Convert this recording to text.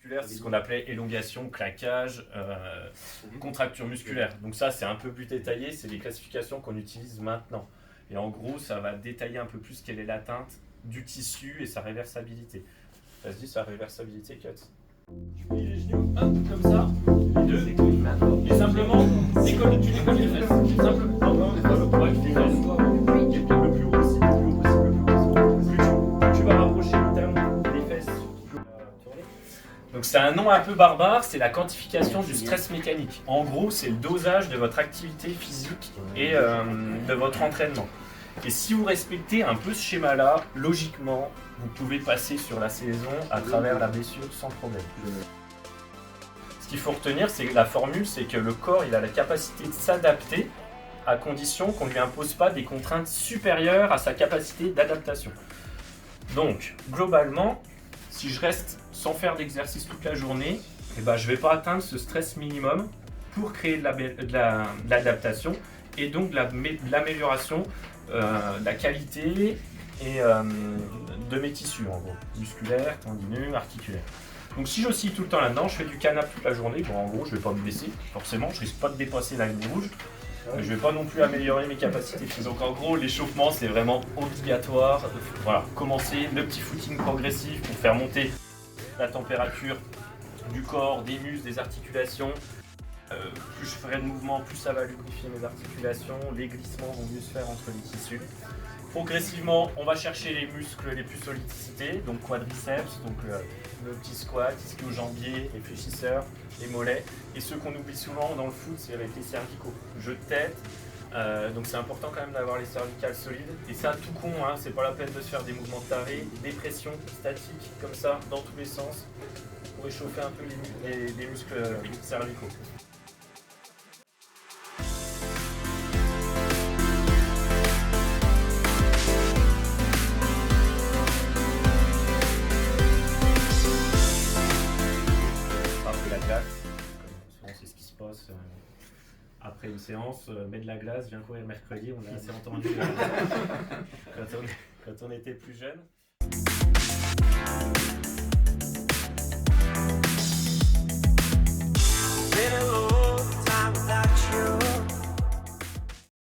musculaire, c'est ce qu'on appelait élongation, claquage, contracture musculaire. Donc ça, c'est un peu plus détaillé, c'est les classifications qu'on utilise maintenant. Et en gros, ça va détailler un peu plus quelle est l'atteinte du tissu et sa réversibilité. Ça se dit sa réversibilité, cut. Tu plies les genoux, hop, comme ça, les deux, et simplement, tu décolles les fesses. Simplement, ouais, les fesses. Le plus haut possible, le plus haut possible, le plus haut possible. Plus tu vas rapprocher le talon des fesses, tourner. Donc c'est un nom un peu barbare, c'est la quantification du stress mécanique. En gros, c'est le dosage de votre activité physique et de votre entraînement. Et si vous respectez un peu ce schéma-là, logiquement, vous pouvez passer sur la saison à travers la blessure sans problème. Ce qu'il faut retenir, c'est que la formule, c'est que le corps il a la capacité de s'adapter à condition qu'on ne lui impose pas des contraintes supérieures à sa capacité d'adaptation. Donc, globalement, si je reste sans faire d'exercice toute la journée, je ne vais pas atteindre ce stress minimum pour créer de l'adaptation et donc de l'amélioration de la qualité et de mes tissus, en gros, musculaires, tendineux, articulaires. Donc si j'oscille tout le temps là-dedans, je fais du canap toute la journée, bon en gros je ne vais pas me blesser, forcément, je risque pas de dépasser la ligne rouge, mais je ne vais pas non plus améliorer mes capacités physiques. Donc en gros l'échauffement c'est vraiment obligatoire, voilà, commencer le petit footing progressif pour faire monter la température du corps, des muscles, des articulations. Plus je ferai de mouvements, plus ça va lubrifier mes articulations, les glissements vont mieux se faire entre les tissus. Progressivement, on va chercher les muscles les plus sollicités, donc quadriceps, donc le petit squat, ischio-jambier, les fléchisseurs, les mollets. Et ceux qu'on oublie souvent dans le foot, c'est avec les cervicaux. Jeu de tête, donc c'est important quand même d'avoir les cervicales solides. Et ça, tout con, hein, c'est pas la peine de se faire des mouvements de taré, des pressions statiques comme ça, dans tous les sens, pour échauffer un peu les muscles cervicaux. Souvent c'est ce qui se passe après une séance, mets de la glace, viens courir mercredi, on l'a assez entendu quand on était plus jeune.